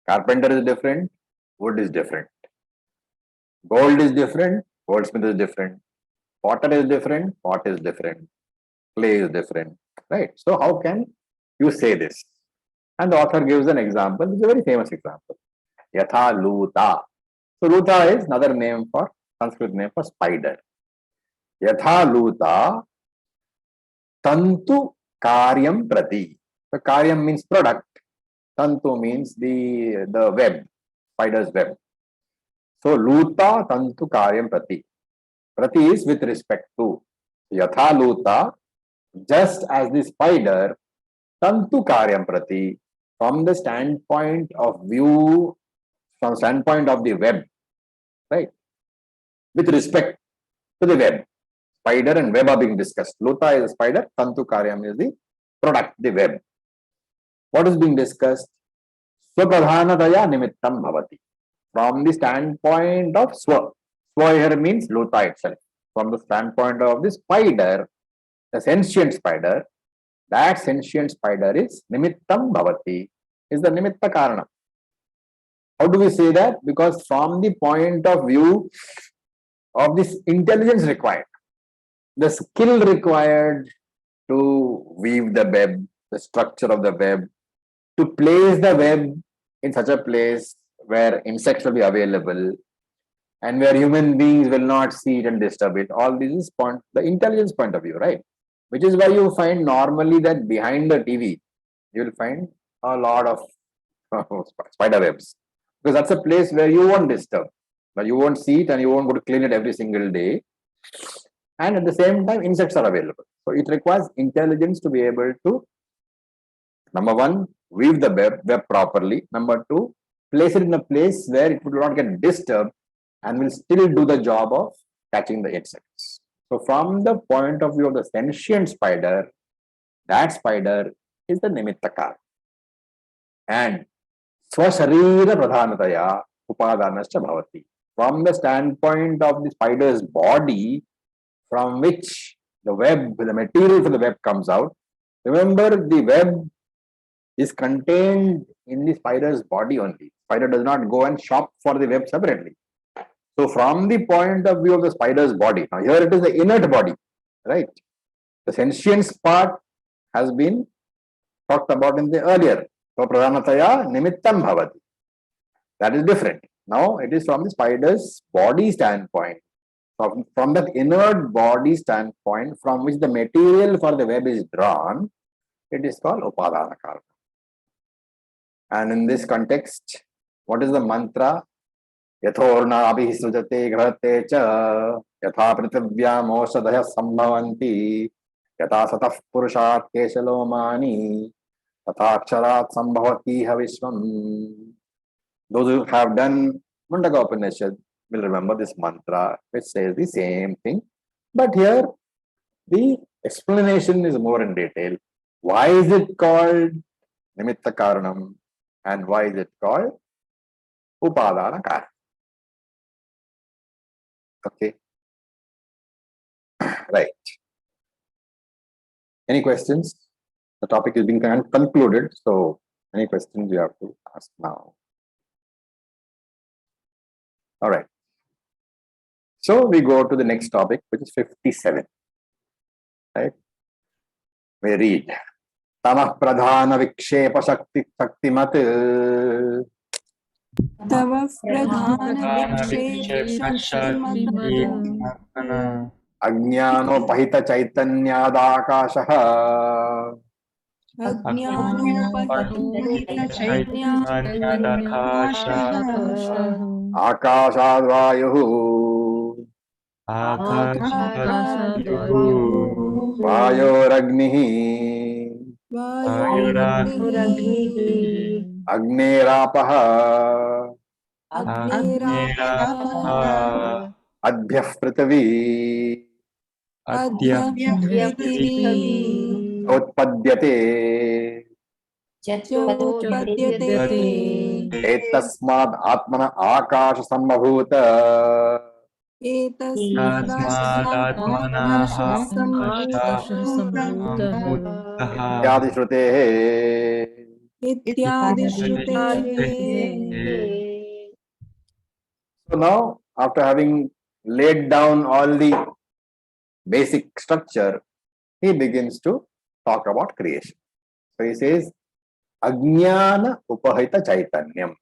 carpenter is different, wood is different, gold is different, goldsmith is different, potter is different, pot is different, clay is different, right? So how can you say this? And the author gives an example, which is a very famous example. Yatha Luta. So Luta is another name for, Sanskrit name for spider. Yatha Luta Tantu Karyam Prati. So Karyam means product. Tantu means the web, spider's web. So luta tantu karyam prati. Prati is with respect to. Yatha luta, just as the spider, tantu karyam prati, from the standpoint of view, from standpoint of the web, right? With respect to the web. Spider and web are being discussed. Luta is a spider, tantu karyam is the product, the web. What is being discussed? Swapadhanataya nimittam bhavati. From the standpoint of swa. Swa here means luta itself. From the standpoint of the spider, the sentient spider, that sentient spider is nimittam bhavati, is the nimitta karana. How do we say that? Because from the point of view of this intelligence required, the skill required to weave the web, the structure of the web, to place the web in such a place where insects will be available and where human beings will not see it and disturb it. All this is the intelligence point of view, right? Which is why you find normally that behind the TV, you will find a lot of spider webs. Because that's a place where you won't disturb. But you won't see it and you won't go to clean it every single day. And at the same time, insects are available. So it requires intelligence to be able to, number one, weave the web properly. Number two, place it in a place where it will not get disturbed and will still do the job of catching the insects. So from the point of view of the sentient spider, that spider is the nimittakar. And swasharira pradhanataya upadanascha bhavati. From the standpoint of the spider's body, from which the web, the material for the web comes out. Remember, the web is contained in the spider's body only. Spider does not go and shop for the web separately. So from the point of view of the spider's body, now here it is the inert body, right? The sentience part has been talked about in the earlier. So pradhanataya nimittam bhavati. That is different. Now it is from the spider's body standpoint. From that inert body standpoint, from which the material for the web is drawn, it is called upadana karma. And in this context, what is the mantra? Yathorna abhi sujate grahate cha yatha prithivya moshadaya sambhavanti yatha satah purushat keshalomani yatha aksharat sambhavati havishvam. Those who have done Mundaka Upanishad will remember this mantra, which says the same thing. But here, the explanation is more in detail. Why is it called Nimitta Karanam and why is it called Upadana Karanam? Okay. Right. Any questions? The topic is being concluded. So, any questions you have to ask now? All right. So we go to the next topic, which is 57. Right? We read. Tamah pradhana vikshepa shaktimat Tava pradhana vikshep Ajnano pahita chaitanyadakashaha Akashadvayuhu Vayoragnihi Agnerapah Adhyah Prithvi Utpadyate Etasmad Atmana Akasha Sambhavut Ityadi Shrutehe. So now, after having laid down all the basic structure, he begins to talk about creation. So he says, Ajnana Upahita Chaitanyam.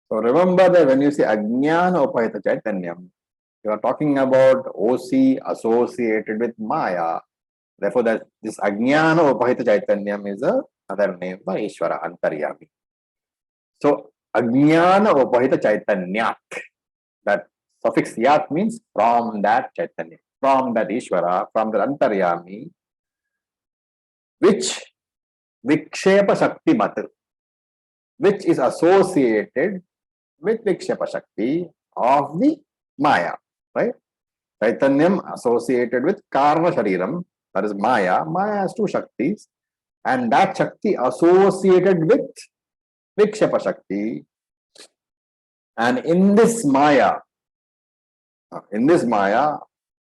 So remember that when you say Ajnana Upahita Chaitanyam, you are talking about OC associated with Maya. Therefore, that this Ajnana Upahita Chaitanyam is another name for Easwara, Antaryami. So, Ajnana Upahita Chaitanyat. That suffix yat means from that Chaitanya, from that Ishvara, from the Antaryami, which Vikshepa Shakti Mat, which is associated with Vikshepa Shakti of the Maya, right? Chaitanyam associated with Karma Shariram, that is Maya. Maya has two Shaktis, and that Shakti associated with Vikshepa Shakti. And in this Maya,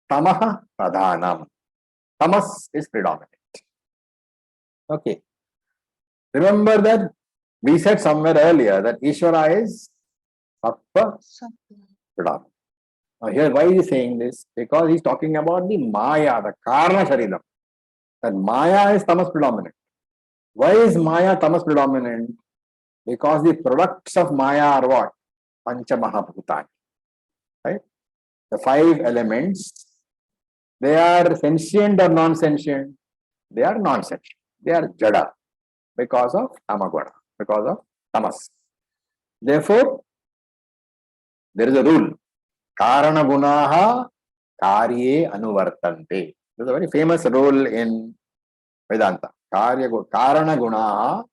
Tamaha Pradhanam. Tamas is predominant. Okay. Remember that we said somewhere earlier that Ishvara is Sattva predominant. Now here, why is he saying this? Because he's talking about the Maya, the Karma Shariram. That Maya is Tamas predominant. Why is Maya Tamas predominant? Because the products of Maya are what? Pancha Mahabhutani. Right? The 5 elements, they are sentient or non-sentient? They are non-sentient. They are Jada because of Tamaguna, because of Tamas. Therefore, there is a rule. Karana Gunaha Karye Anuvartante. This is a very famous rule in Vedanta. Karana Gunaha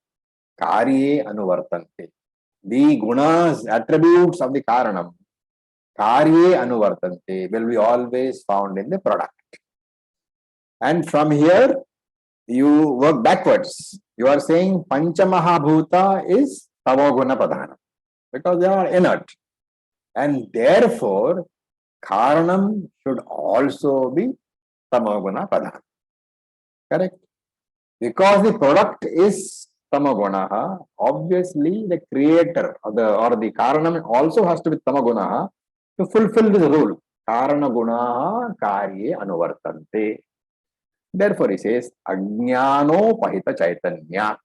Karye Anuvartante. The gunas, attributes of the Karanam, Karye Anuvartante, will be always found in the product. And from here, you work backwards. You are saying Pancha Mahabhuta is Tamoguna Pradhana because they are inert. And therefore, Karanam should also be Tamoguna Pradhana. Correct? Because the product is Tamagunaha, obviously the creator or the Karanam also has to be Tamagunaha to fulfill this rule. Karana Gunaha Karye Anuvartante. Therefore, he says, Ajnano Pahita Chaitanya.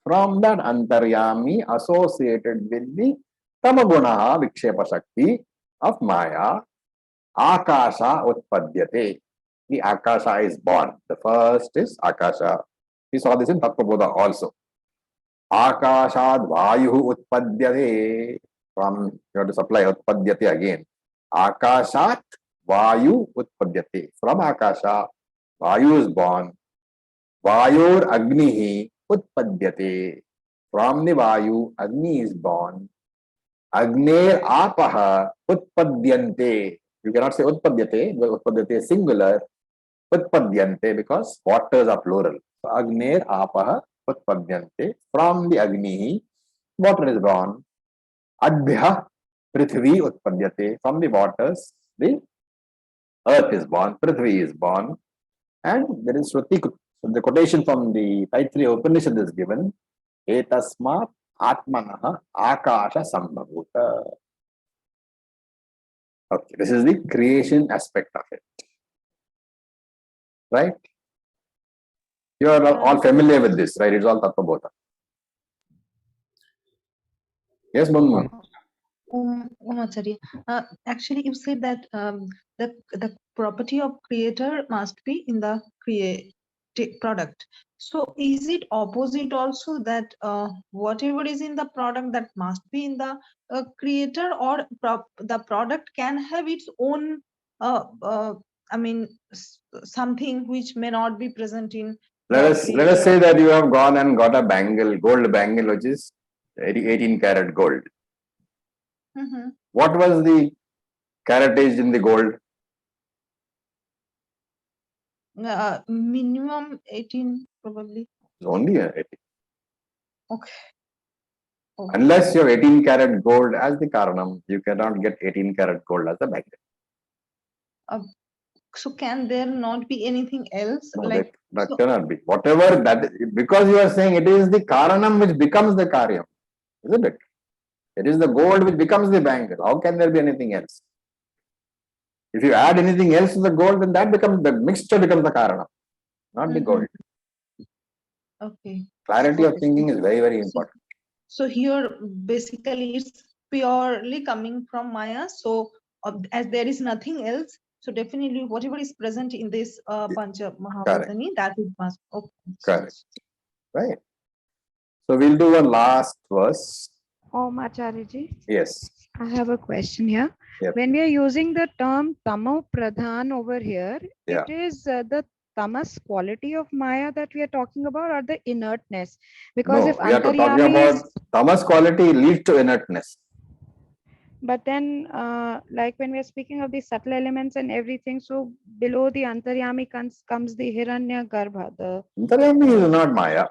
From that Antaryami associated with the Tamagunaha Vikshepa Shakti of Maya, Akasha Utpadyate. The Akasha is born. The first is Akasha. We saw this in Tattva-bodha also. Akashad Vayuhu Utpadyate. From, you have to supply Utpadyate again. Akashat Vayu Utpadyate. From Akasha, Vayu is born. Vayor Agnihi Utpadyate. From the Vayu, Agni is born. Agner Apaha Utpadyante. You cannot say Utpadyate, because Utpadyate is singular. Utpadyante, because waters are plural. So Agner Apaha Utpadyante. From the Agnihi, water is born. Adbhya Prithvi Utpadyate. From the waters, the earth is born, Prithvi is born. And there is Shruti, so the quotation from the Taittiriya Upanishad is given. Etasmat Atmanaha Akasha Sambhavuta. Okay, this is the creation aspect of it. Right? You are all familiar with this, right? It's all Tattva-bodha. Yes, Munmun. Acharya. Actually, you said that the property of creator must be in the created product. So is it opposite also that whatever is in the product that must be in the creator, or the product can have its own I mean something which may not be present in Let us say that you have gone and got a bangle, gold bangle, which is 18 karat gold. Mm-hmm. What was the caratage in the gold? Minimum 18 probably. Only 18. Okay. Unless you have 18 karat gold as the Karanam, you cannot get 18 karat gold as the bangle. So can there not be anything else? No, like that cannot be. Whatever that, because you are saying it is the Karanam which becomes the Karyam, isn't it? It is the gold which becomes the bangle. How can there be anything else? If you add anything else to the gold, then that becomes, the mixture becomes the Karanam, not the gold. Okay. Clarity of thinking is very, very important. So here basically it's purely coming from Maya. So as there is nothing else, so definitely whatever is present in this Pancha Mahabhutani, that it must. Okay. Correct. Right. So we'll do one last verse. Om Acharya ji. Yes. I have a question here. Yep. When we are using the term tamo pradhan over here, Yeah. it is the tamas quality of Maya that we are talking about, or the inertness? Because No, if we are talking antaryami about is, tamas quality leads to inertness. but then like when we are speaking of the subtle elements and everything, so below the antaryami comes the hiranya garbha. The Antaryami is not Maya.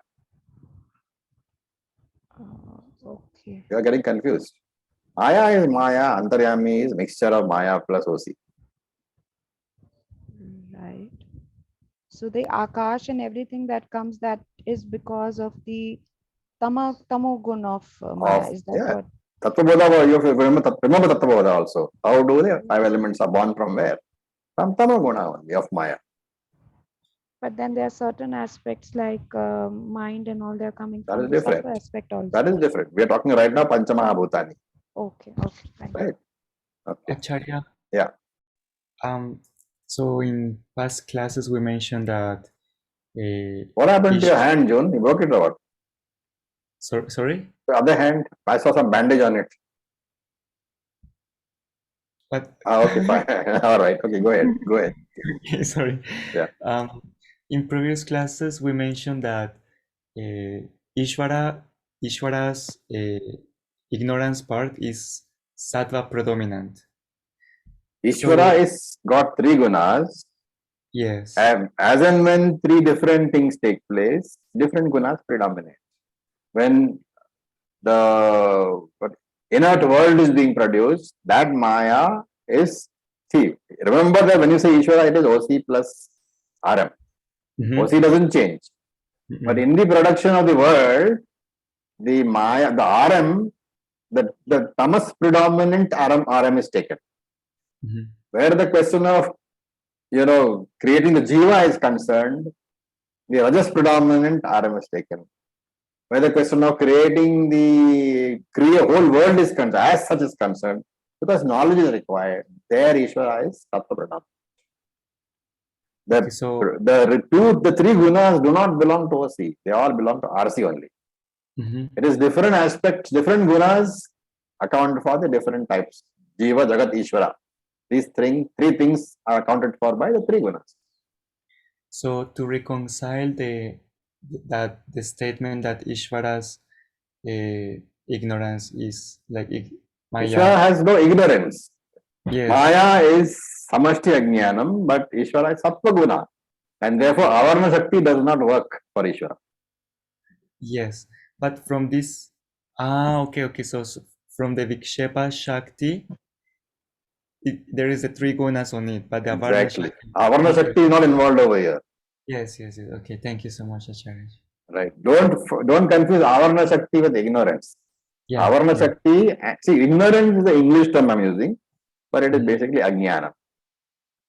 okay, You are getting confused. Maya is Maya, Antaryami is mixture of Maya plus OC. right. So the akash and everything that comes, that is because of the tamo gun of Maya. Is that Yeah. what? Tattvabodha, you remember Tattvabodha also. How do the 5 elements are born from where? From Tamaguna only of Maya. But then there are certain aspects like mind and all, they're coming That from is the different. sattva aspect also. That is different. We are talking right now Panchamahabhutani. Okay, fine. Right? Okay. Acharya. Yeah. So in past classes we mentioned that What happened to your hand, June? You broke it or what? Sorry? The other hand, I saw some bandage on it. But Okay, fine. All right. Okay, go ahead. Go ahead. okay, sorry. Yeah. In previous classes we mentioned that Ishvara's ignorance part is sattva predominant. Ishvara is got 3 gunas. Yes. As and when 3 different things take place, different gunas predominate. When the inert world is being produced, that Maya is, see, remember that when you say Ishvara, it is OC plus RM. OC doesn't change. But in the production of the world, the Maya, the RM, the tamas predominant RM is taken. Where the question of, creating the jiva is concerned, the rajas predominant RM is taken. Where the question of creating the whole world is concerned, as such is concerned, because knowledge is required, there Ishvara is sattva predominant. The 3 gunas do not belong to OC, they all belong to RC only. It is different aspects, different gunas account for the different types. Jiva, Jagat, Ishvara. These three things are accounted for by the 3 gunas. So to reconcile the statement that Ishvara's ignorance is like Maya. Ishvara has no ignorance. Yes. Maya is samashti ajnanam, but Ishvara is sattva guna. And therefore, avarna shakti does not work for Ishvara. Yes, but from this, okay. So from the Vikshepa Shakti, there is a 3 gunas on it, but the Avarna Exactly. Shakti. Avarna shakti is not involved over here. Yes. Okay, thank you so much, Acharya. Right. Don't confuse avarna shakti with ignorance. Yeah, Avarna shakti, see, ignorance is the English term I'm using, but it is basically ajnanam.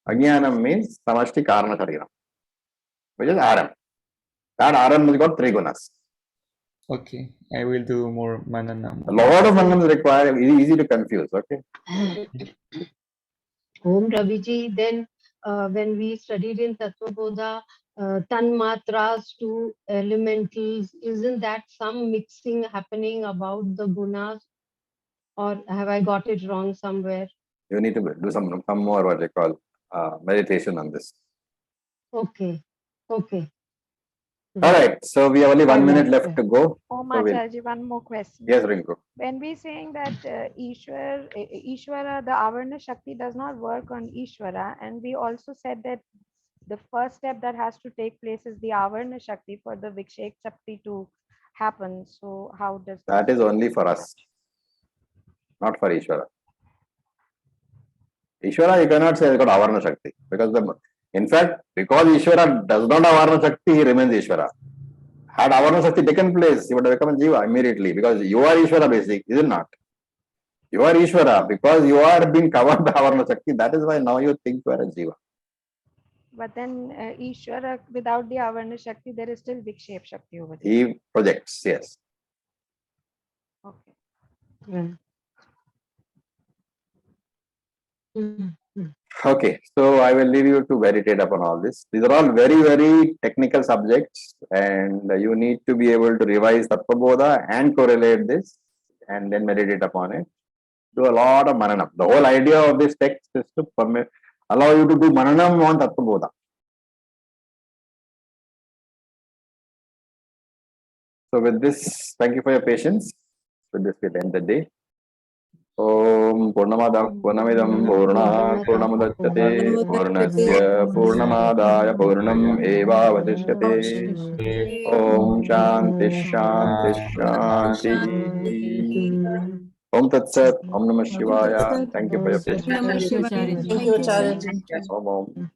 Ajnanam means samashti karana shariram, which is RM. That RM has got 3 gunas. Okay, I will do more manana. A lot of manam is required, easy to confuse, okay? Om Raviji, then when we studied in Tattvabodha, Tanmatras to elementals, isn't that some mixing happening about the gunas? Or have I got it wrong somewhere? You need to do some more what they call meditation on this. Okay. All right, so we have only 1 minute left to go. Oh, So Acharya, one more question. Yes, Rinku. When we saying that Ishvara, the Avarna Shakti does not work on Ishvara, and we also said that the first step that has to take place is the Avarna Shakti for the Vikshek Shakti to happen. So how does that is only for us, not for Ishvara. Ishvara, you cannot say it's got Avarna Shakti, because in fact, because Ishvara does not have Avarna Shakti, he remains Ishvara. Had Avarna Shakti taken place, he would have become a Jiva immediately, because you are Ishvara basic, is it not? You are Ishvara, because you are being covered by Avarna Shakti, that is why now you think you are a Jiva. But then Ishvara, without the Avarna Shakti, there is still Vikshep Shakti over there. He projects, yes. Okay. Okay, so I will leave you to meditate upon all this. These are all very, very technical subjects, and you need to be able to revise Tattvabodha and correlate this, and then meditate upon it. do a lot of mananam. The whole idea of this text is to allow you to do mananam on Tattvabodha. So with this, thank you for your patience. With this, we'll end the day. Om Purnamada Purnamidam Purna Purnamudachyate Purnasya Purnamadaya Purnam Eva Vadishyate. Om Shanti Shanti Shanti. Om Tat Sat. Om Namah Shivaya. Thank you for your patience. Namaste, Acharya ji. Thank you, Acharya. Om Om.